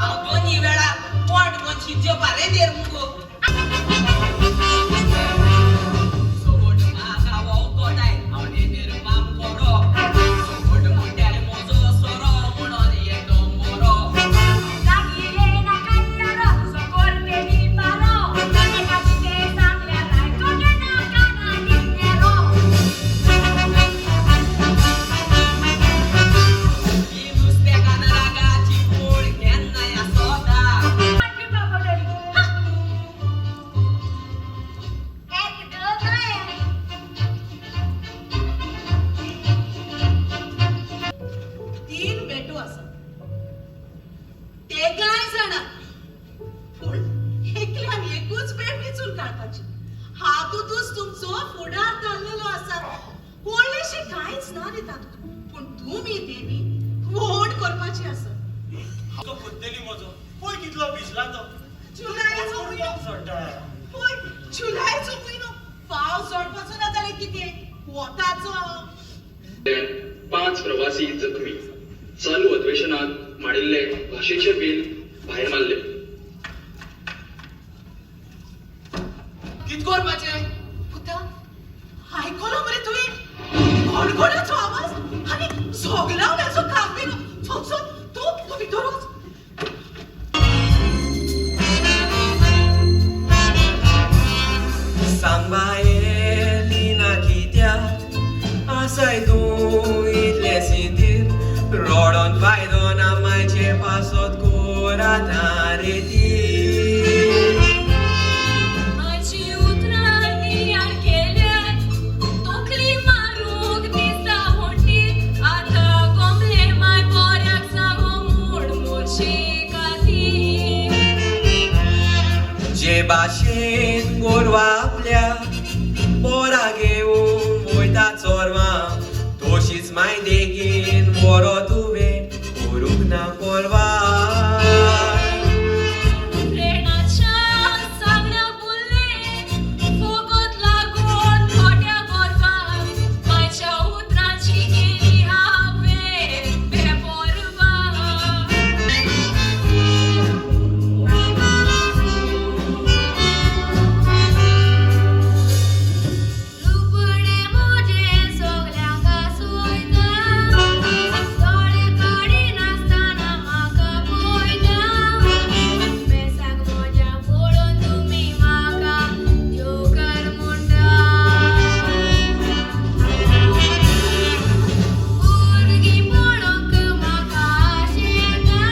हांव दोनी वेळा पोट गोंची जेवपारे देर मुगो सोड म्हाका वोवतोताय हांव नेदेर माम कोरो सोड मोट्याले मोजो सोरो म्हणोन येतो मोरो लागिले नाका यारो सोकोर तेनी पारो एका किते सांगल्या रायतो गे नाका ना निनेरो ही नुस्तेकान रागाची पोळ केन्ना या सोदा माझी बाबडली एक दो काय तीन बेटू आसा ते काय जाणा पूण एकल्यान एकूच बेट वेचून काडपाची हातूंतूच तुमचो फुडार धरलेलो आसा व्हडलेशें कांयच ना रे तातूंत पूण तुमी देवी व्हड करपाची आसा तो खुद्दली म्हजो पळय कितलो भिजला तो जुलायचो म्हयनो पावस सोडटा पळय जुलायचो म्हयनो पावस झडपाचो ना जाल्यार कितें वताचो 5 प्रवासी जखमी चालू अधिवेशनात मांडिल्ले भाषेचे बिल भायर मारले. कित करपाचें पुता आयकलो मरे तुवें गडगड्याचो आवाज आनी झगलावण्याचो कांबीर थंयसर तूं भितर वच सांग बाये लिना कित्याक आसाय तूं इतले सिंदीर रडोन फायदो ना मायचे पासत कोराता रे ती माझी उतरांनी यार केल्यात तोकली मारूंक दिसता मोठी आता गोमले माय पोऱ्याक सांगो मूड मोरशी काती जे भाशेन गोरवा आपल्या पोरा घेवन वयता चोरवां तोशीच माय देगीन बरो तुवें करूंक ना पोरवा प्रेमाच्या सागऱ्या बोलले फोगोत लागून खोट्या गोरवांक माझ्या उतरांची केली हांवें बेपोरवा लुबडे मोजे सोगल्यांक सोयता दोळे काडी नासतना म्हाका पळयता बेसाक मोज्या पळोवन तुमी म्हाका जोकर म्हणटा भुरगीं पळोवंक म्हाका आशेता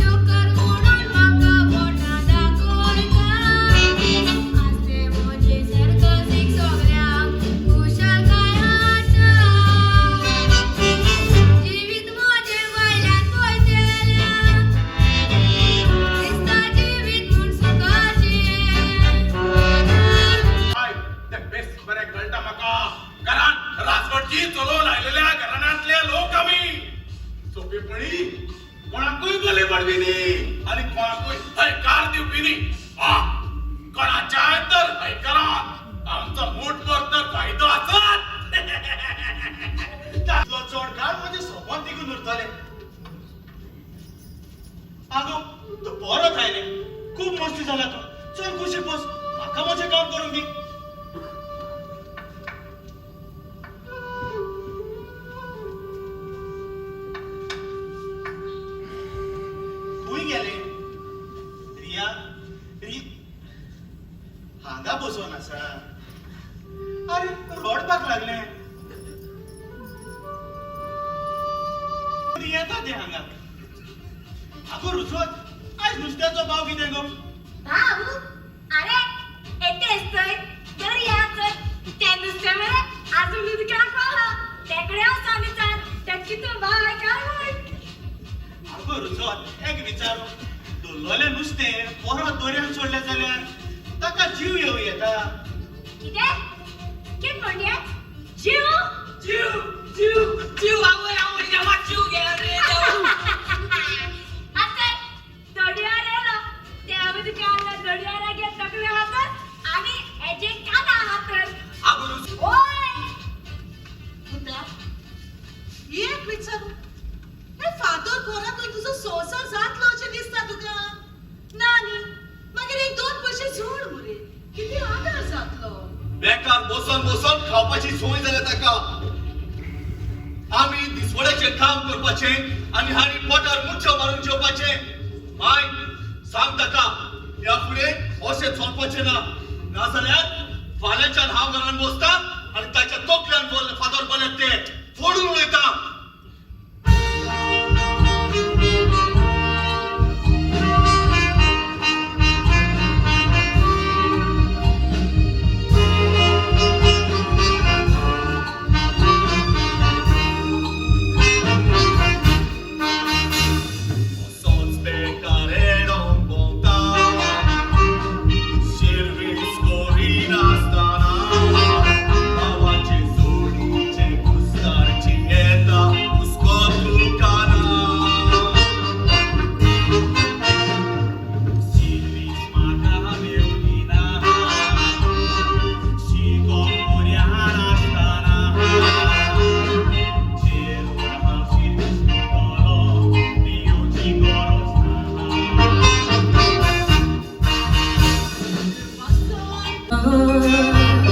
जोकर म्हणून म्हाका बोटां दाखयता आसले मोजे सर्कसीक सोगल्यांक खुशालकाय हाडटा जिवीत मोजे वयल्यान पळयतेल्या दिसता जिवीत म्हूण सुखाचें हाय ते बेस्ट बरें कळटा म्हाका घरान राजवटची चलोवन आयलेल्या घराण्यांतले लोक आमी सोंपेपणी कोणाकूय गले पडविनी आनी कोणाकूय हयकार दिवपिनी कोणाच्याय तर हयकारान आमचो मोठभर तर फायदो आसत तातलो चड काळ म्हजे सोबत तिगून उरतले आगो तूं बरो थायले खूब मस्ती जाला तूं चल कुशीक बस म्हाका म्हजें काम करूंक दी खूंय गेले रिया हांगा बसोन आसा अरे रडपाक लागले येता ते हांगा आगो रुचोत आज नुस्त्याचो भाव कितें गो बाबू अरे येतेस तर दर्या चल ते नुस्तें मरे आजून उदकाक पावला तेकडे वचून विचार ते कितें बाय काय म्हण आगो रुचोत एक विचारू दवरलेलें नुस्तें परत दोऱ्यान सोडलें जाल्यार ताका जीव येवं येता कितें कितें म्हणले जीव जीव जीव जीव आवय आवय देवा जीव गेला रे देवा आता दर्यार येलो त्या उदकान दर्यारागे तकले हातात आणि हेजे काना हातात आगो ओय पुता एक विचारू हे फादर घरातून तुझो संसार जातलो अशें कशें जोड मुरे किती आदार जातलो बेकार बसून खावपाची सोय जाल्या ताका आमी दिसवड्याचे काम करपाचे आनी हाणी पोटार मुच्छो मारून जेवपाचे माय सांग ताका ह्या फुडें अशें चलपाचें ना नाजाल्यार फाल्यांच्यान हांव घरान बसता आनी ताच्या तोकल्यान फादर बलें ते फोडून उडयता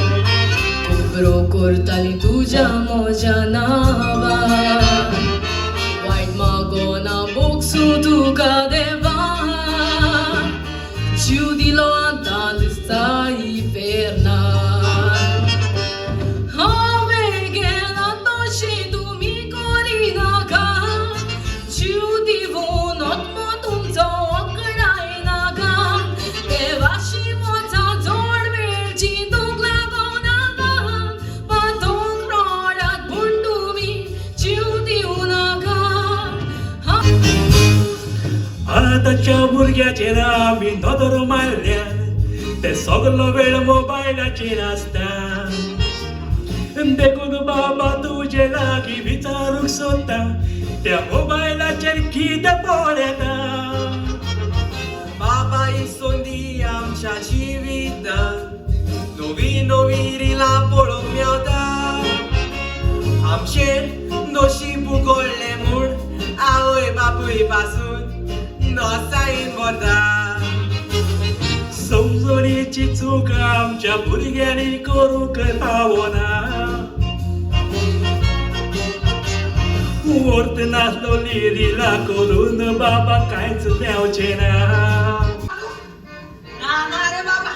कोबरो करताली तुझ्या मोज्या नावा वायट मागोना बोगसू तुका देवा जीव दिलो आतां दिसता ही फेरना हांवें गेला तशी तुमी करिनाका जीव दिवून आत्मो तुमचो वखडाय नाका देवाशी मोचा जोड मेळची तुक लागों नाका पातोंक रोडात पूण तुमी जीव दिवं नाका आतांच्या भुरग्याचेर आमी नदर मारल्या ते सगलो वेळ मोबायलाचेर आसता देखून बाबा तुजे लागीं विचारूंक सोदता त्या मोबायलाचेर कितें पळयता बाबा ही सोंदी आमच्या जिवितांत नवी नवी रिलां पळोवंक मेवता आमचे नशीब उगडलें म्हूण आवय बापूय पासून नोसायेन भरता समजणीची चूक आमच्या भुरग्यांनी करूंक पावना वर्त नासलोली रिला करून बाबा कांयच मेवचें ना ना ना रे बाबा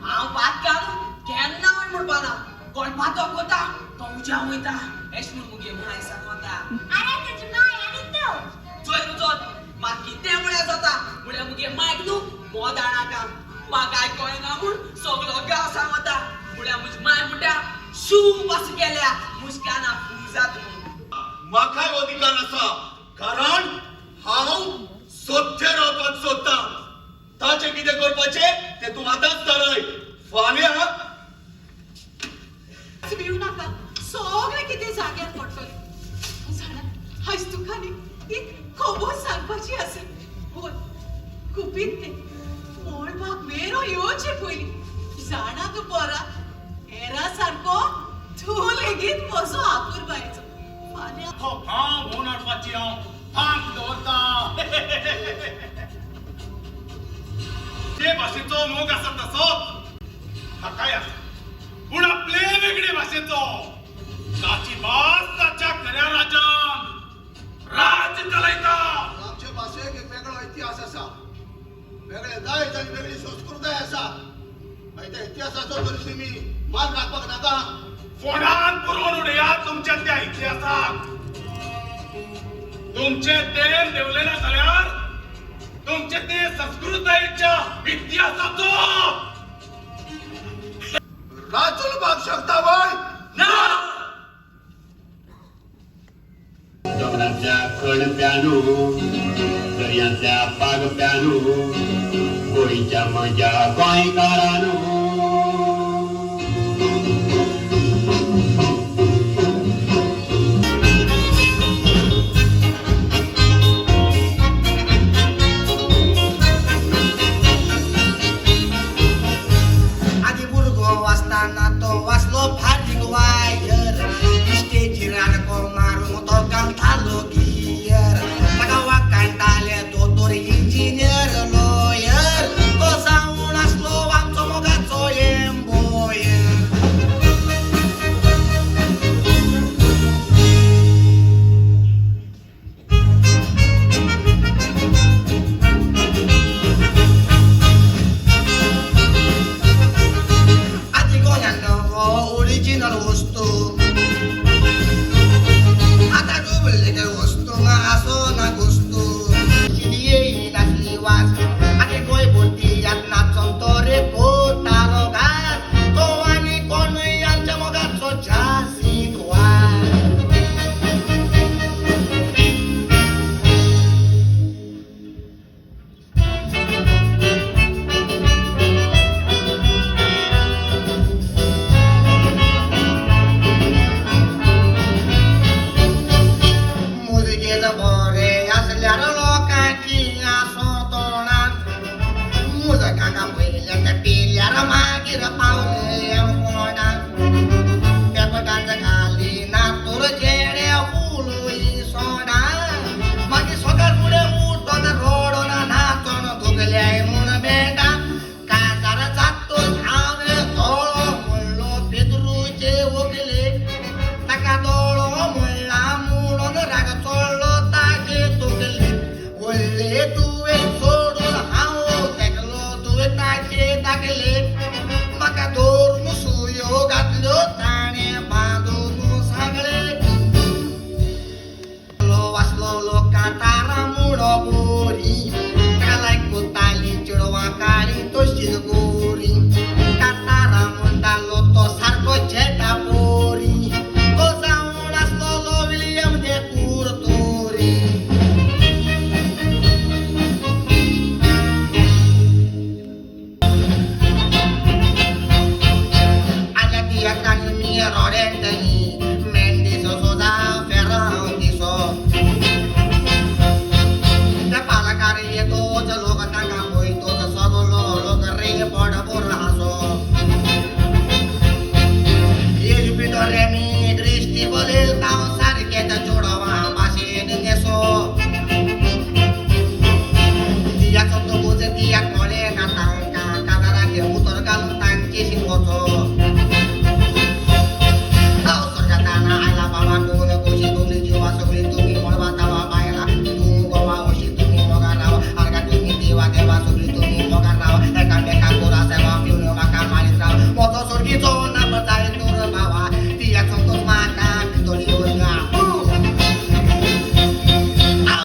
हांव भात घालून केन्ना वय म्हणपाना कोण भातो कोता तो उज्या वयता एश म्हूण मुगे माय सांगता अरे तुझी माय आणि तू चोय तुजोत म्हाका कितें म्हळ्यार जाता म्हळ्यार मुगे मायक न्हू मोदाणा काम म्हाका आयकोयना म्हूण सगलो गांव सांगता म्हळ्यार म्हजी माय म्हणटा शूप असो केल्या मुस्काना फुजात म्हूण म्हाकाय अधिकार आसा कारण हांव सोदचे रावपाक सोदता ताचें कितें करपाचें तें तूं आतांच थाराय फाल्यां भिवू नाका सगळें कितें जाग्यार पडटलें जाणा आयज तुका न्ही एक खबर सांगपाची आसा होय खुबीत तें पळोवपाक मेरो येवचे पयलीं जाणा तूं बरा हेरा सारको तूं लेगीत म्हजो आपुरबायचो फाल्यां हो भाव भोवन हाडपाची हांव भांग दवरता ते भाशेचो मोग आसा तसोच हाकाय आसा पूण आपले वेगळे भाशेचो ताची भास ताच्या खऱ्या राजान राज्य चलयता आमचे भाशेक एक वेगळो इतिहास आसा वेगळे दायज आनी वेगळी संस्कृताय आसा मागीर त्या इतिहासाचो तरी तुमी मान राखपाक नाका फोडान पुरोवन उडयात तुमच्या त्या इतिहासाक तुमचे देव देवले ना जाल्यार तुमचे ते संस्कृतायेच्या इतिहासाचो राज चलपाक शकता वय ना दोंगरांतल्या कडप्यानू दर्यांतल्या पागप्यानू गोंयच्या म्हज्या गोंयकारानू आधी भुरगो वाचताना तो वाचलो फाटीक वायर इश्टेचेर आडको मारून तो घालतालो गियर ताका वाकांटाले दोतोर इंजिनियर लॉयर तो जावन आसलो मोरे असल्यार लोकांची आसो तोंडात मुजकाका पयल्या त्या पिल्यार मागीर पावले पोटात पेपटांच खाली नातूर चेडे फुलूई सोडा मागीर सकाळ फुडें उठोन रोडोन नाचोन धुकल्याय म्हूण बेटा काजार जातून हांवें दोळो म्हणलो पेद्रूचे वगले ताका दोळो म्हणला म्हणून राग चोडलो ताचे तोगले व्हडले तुवें सोडून हांव तेकलो तुवें ताचे दाखले म्हाका दोर मुसुयो घातल्यो ताणें बांदून सांगले वाचलो लोकां तारा मुडो बोरी कालाय कोताली चेडवां काळी तशीच गोरी कातारा म्हणटालो तो सारको चेटा पोरी तो जावन आसलो विलियम दे कुर्तोरी आल्या तियाकांनी मी रोडेंटनी मेंडिसो सोदा फेराव दिसो त्या पालकार येतोच लोक ताका पळयतोच सगलो लोक रे पड बोरासो येज भितर मी दृश्टी बलयता सारकेच चोडवा भाशेन नेसो तियाचो तो बोज तियाक कोळे ना तांकां काजाराक उतर घालून तांचे शिंगोचो